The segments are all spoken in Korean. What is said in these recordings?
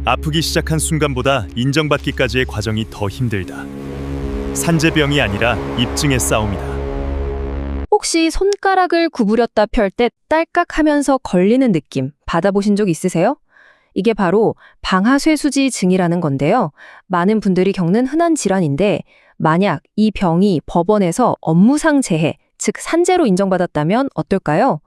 아프기 시작한 순간보다 인정받기까지의 과정이 더 힘들다. 산재병이 아니라 입증의 싸움이다. 혹시 손가락을 구부렸다 펼 때 딸깍하면서 걸리는 느낌 받아보신 적 있으세요? 이게 바로 방아쇠수지증이라는 건데요. 많은 분들이 겪는 흔한 질환인데 만약 이 병이 법원에서 업무상 재해, 즉 산재로 인정받았다면 어떨까요?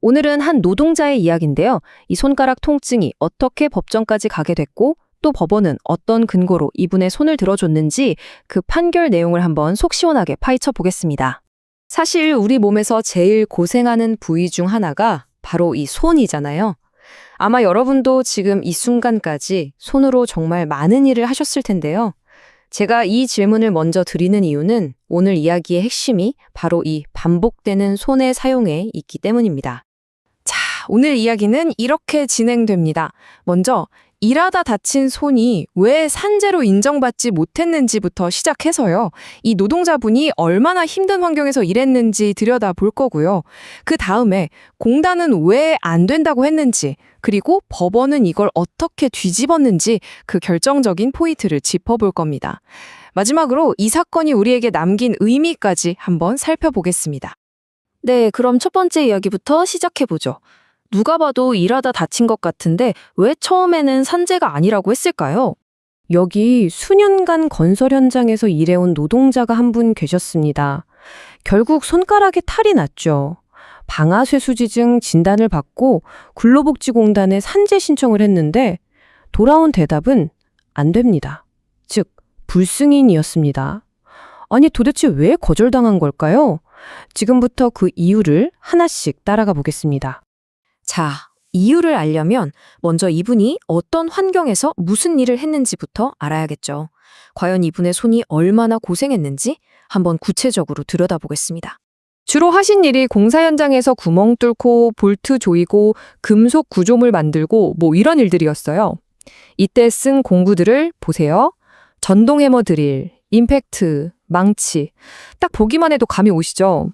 오늘은 한 노동자의 이야기인데요. 이 손가락 통증이 어떻게 법정까지 가게 됐고 또 법원은 어떤 근거로 이분의 손을 들어줬는지 그 판결 내용을 한번 속 시원하게 파헤쳐 보겠습니다. 사실 우리 몸에서 제일 고생하는 부위 중 하나가 바로 이 손이잖아요. 아마 여러분도 지금 이 순간까지 손으로 정말 많은 일을 하셨을 텐데요. 제가 이 질문을 먼저 드리는 이유는 오늘 이야기의 핵심이 바로 이 반복되는 손의 사용에 있기 때문입니다. 자, 오늘 이야기는 이렇게 진행됩니다. 먼저 일하다 다친 손이 왜 산재로 인정받지 못했는지부터 시작해서요. 이 노동자분이 얼마나 힘든 환경에서 일했는지 들여다볼 거고요. 그 다음에 공단은 왜 안 된다고 했는지, 그리고 법원은 이걸 어떻게 뒤집었는지 그 결정적인 포인트를 짚어볼 겁니다. 마지막으로 이 사건이 우리에게 남긴 의미까지 한번 살펴보겠습니다. 네, 그럼 첫 번째 이야기부터 시작해보죠. 누가 봐도 일하다 다친 것 같은데 왜 처음에는 산재가 아니라고 했을까요? 여기 수년간 건설 현장에서 일해온 노동자가 한 분 계셨습니다. 결국 손가락에 탈이 났죠. 방아쇠수지증 진단을 받고 근로복지공단에 산재 신청을 했는데 돌아온 대답은 안 됩니다. 즉, 불승인이었습니다. 아니 도대체 왜 거절당한 걸까요? 지금부터 그 이유를 하나씩 따라가 보겠습니다. 자, 이유를 알려면 먼저 이분이 어떤 환경에서 무슨 일을 했는지부터 알아야겠죠. 과연 이분의 손이 얼마나 고생했는지 한번 구체적으로 들여다보겠습니다. 주로 하신 일이 공사 현장에서 구멍 뚫고 볼트 조이고 금속 구조물 만들고 이런 일들이었어요. 이때 쓴 공구들을 보세요. 전동 해머 드릴, 임팩트, 망치. 딱 보기만 해도 감이 오시죠?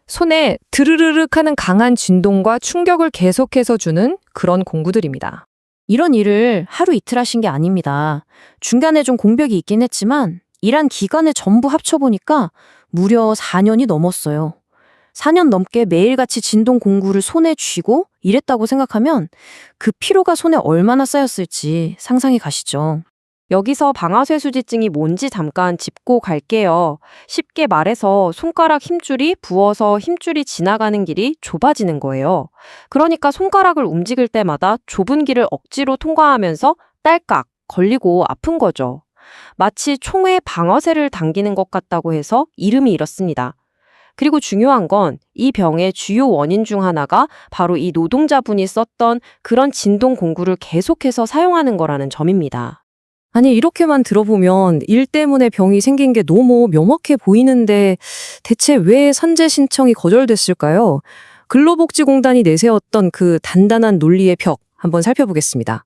손에 드르르륵 하는 강한 진동과 충격을 계속해서 주는 그런 공구들입니다. 이런 일을 하루 이틀 하신 게 아닙니다. 중간에 좀 공백이 있긴 했지만 일한 기간을 전부 합쳐보니까 무려 4년이 넘었어요. 4년 넘게 매일같이 진동 공구를 손에 쥐고 일했다고 생각하면 그 피로가 손에 얼마나 쌓였을지 상상이 가시죠. 여기서 방아쇠수지증이 뭔지 잠깐 짚고 갈게요. 쉽게 말해서 손가락 힘줄이 부어서 힘줄이 지나가는 길이 좁아지는 거예요. 그러니까 손가락을 움직일 때마다 좁은 길을 억지로 통과하면서 딸깍 걸리고 아픈 거죠. 마치 총에 방아쇠를 당기는 것 같다고 해서 이름이 이렇습니다. 그리고 중요한 건 이 병의 주요 원인 중 하나가 바로 이 노동자분이 썼던 그런 진동 공구를 계속해서 사용하는 거라는 점입니다. 아니 이렇게만 들어보면 일 때문에 병이 생긴 게 너무 명확해 보이는데 대체 왜 산재 신청이 거절됐을까요? 근로복지공단이 내세웠던 그 단단한 논리의 벽 한번 살펴보겠습니다.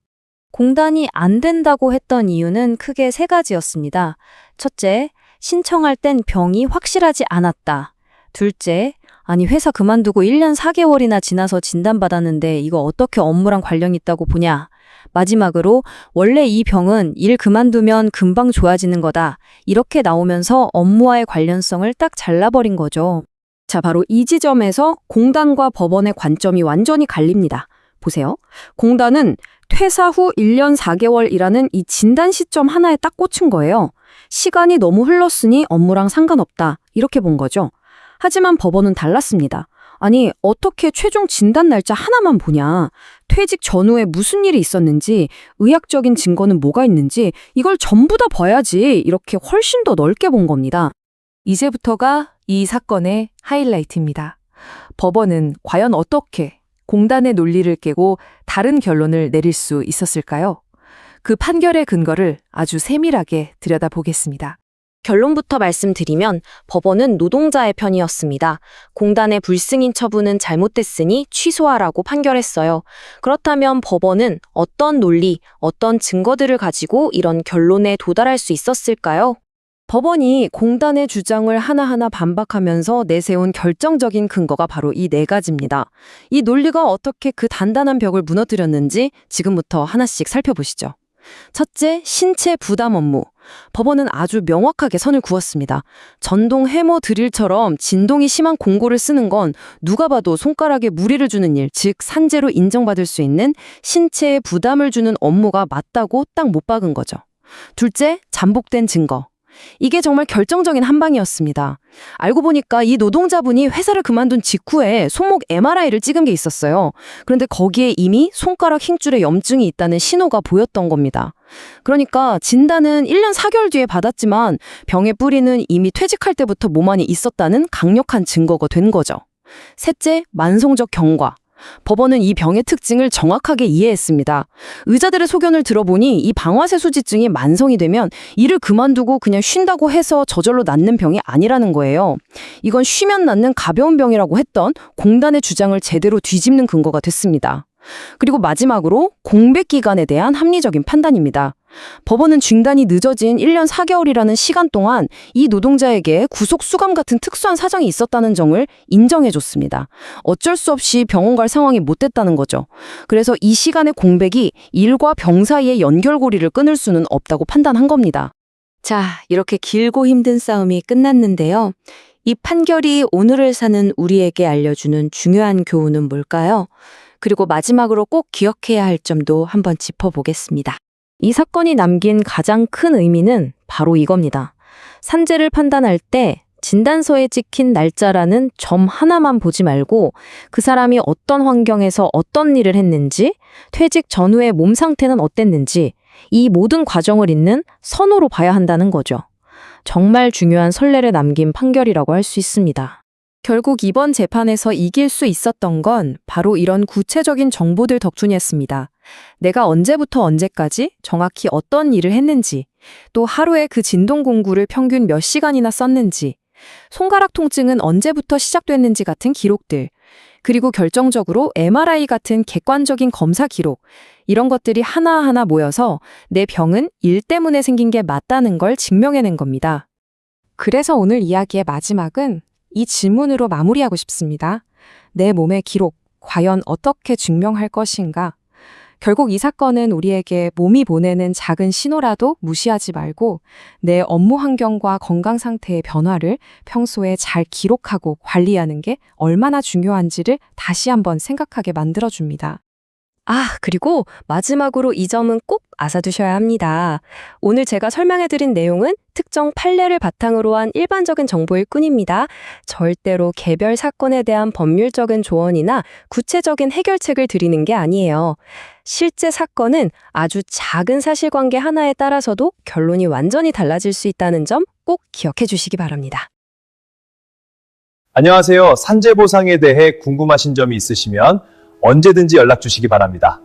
공단이 안 된다고 했던 이유는 크게 세 가지였습니다. 첫째, 신청할 땐 병이 확실하지 않았다. 둘째, 아니 회사 그만두고 1년 4개월이나 지나서 진단받았는데 이거 어떻게 업무랑 관련 있다고 보냐. 마지막으로 원래 이 병은 일 그만두면 금방 좋아지는 거다. 이렇게 나오면서 업무와의 관련성을 딱 잘라버린 거죠. 자, 바로 이 지점에서 공단과 법원의 관점이 완전히 갈립니다. 보세요. 공단은 퇴사 후 1년 4개월이라는 이 진단 시점 하나에 딱 꽂힌 거예요. 시간이 너무 흘렀으니 업무랑 상관없다. 이렇게 본 거죠. 하지만 법원은 달랐습니다. 아니, 어떻게 최종 진단 날짜 하나만 보냐. 퇴직 전후에 무슨 일이 있었는지, 의학적인 증거는 뭐가 있는지 이걸 전부 다 봐야지 이렇게 훨씬 더 넓게 본 겁니다. 이제부터가 이 사건의 하이라이트입니다. 법원은 과연 어떻게 공단의 논리를 깨고 다른 결론을 내릴 수 있었을까요? 그 판결의 근거를 아주 세밀하게 들여다보겠습니다. 결론부터 말씀드리면 법원은 노동자의 편이었습니다. 공단의 불승인 처분은 잘못됐으니 취소하라고 판결했어요. 그렇다면 법원은 어떤 논리, 어떤 증거들을 가지고 이런 결론에 도달할 수 있었을까요? 법원이 공단의 주장을 하나하나 반박하면서 내세운 결정적인 근거가 바로 이 네 가지입니다. 이 논리가 어떻게 그 단단한 벽을 무너뜨렸는지 지금부터 하나씩 살펴보시죠. 첫째, 신체 부담 업무. 법원은 아주 명확하게 선을 그었습니다. 전동 해머 드릴처럼 진동이 심한 공고를 쓰는 건 누가 봐도 손가락에 무리를 주는 일, 즉 산재로 인정받을 수 있는 신체에 부담을 주는 업무가 맞다고 딱 못 박은 거죠. 둘째, 잠복된 증거. 이게 정말 결정적인 한 방이었습니다. 알고 보니까 이 노동자분이 회사를 그만둔 직후에 손목 MRI를 찍은 게 있었어요. 그런데 거기에 이미 손가락 힘줄에 염증이 있다는 신호가 보였던 겁니다. 그러니까 진단은 1년 4개월 뒤에 받았지만 병의 뿌리는 이미 퇴직할 때부터 몸 안에 있었다는 강력한 증거가 된 거죠. 셋째, 만성적 경과. 법원은 이 병의 특징을 정확하게 이해했습니다. 의사들의 소견을 들어보니 이 방아쇠수지증이 만성이 되면 일을 그만두고 그냥 쉰다고 해서 저절로 낫는 병이 아니라는 거예요. 이건 쉬면 낫는 가벼운 병이라고 했던 공단의 주장을 제대로 뒤집는 근거가 됐습니다. 그리고 마지막으로 공백 기간에 대한 합리적인 판단입니다. 법원은 중단이 늦어진 1년 4개월이라는 시간 동안 이 노동자에게 구속 수감 같은 특수한 사정이 있었다는 점을 인정해줬습니다. 어쩔 수 없이 병원 갈 상황이 못 됐다는 거죠. 그래서 이 시간의 공백이 일과 병 사이의 연결고리를 끊을 수는 없다고 판단한 겁니다. 자, 이렇게 길고 힘든 싸움이 끝났는데요. 이 판결이 오늘을 사는 우리에게 알려주는 중요한 교훈은 뭘까요? 그리고 마지막으로 꼭 기억해야 할 점도 한번 짚어보겠습니다. 이 사건이 남긴 가장 큰 의미는 바로 이겁니다. 산재를 판단할 때 진단서에 찍힌 날짜라는 점 하나만 보지 말고 그 사람이 어떤 환경에서 어떤 일을 했는지, 퇴직 전후의 몸 상태는 어땠는지 이 모든 과정을 잇는 선호로 봐야 한다는 거죠. 정말 중요한 선례를 남긴 판결이라고 할 수 있습니다. 결국 이번 재판에서 이길 수 있었던 건 바로 이런 구체적인 정보들 덕분이었습니다. 내가 언제부터 언제까지 정확히 어떤 일을 했는지, 또 하루에 그 진동 공구를 평균 몇 시간이나 썼는지, 손가락 통증은 언제부터 시작됐는지 같은 기록들, 그리고 결정적으로 MRI 같은 객관적인 검사 기록, 이런 것들이 하나하나 모여서 내 병은 일 때문에 생긴 게 맞다는 걸 증명해낸 겁니다. 그래서 오늘 이야기의 마지막은 이 질문으로 마무리하고 싶습니다. 내 몸의 기록, 과연 어떻게 증명할 것인가? 결국 이 사건은 우리에게 몸이 보내는 작은 신호라도 무시하지 말고 내 업무 환경과 건강 상태의 변화를 평소에 잘 기록하고 관리하는 게 얼마나 중요한지를 다시 한번 생각하게 만들어줍니다. 그리고 마지막으로 이 점은 꼭 알아두셔야 합니다. 오늘 제가 설명해드린 내용은 특정 판례를 바탕으로 한 일반적인 정보일 뿐입니다. 절대로 개별 사건에 대한 법률적인 조언이나 구체적인 해결책을 드리는 게 아니에요. 실제 사건은 아주 작은 사실관계 하나에 따라서도 결론이 완전히 달라질 수 있다는 점 꼭 기억해 주시기 바랍니다. 안녕하세요. 산재 보상에 대해 궁금하신 점이 있으시면 언제든지 연락 주시기 바랍니다.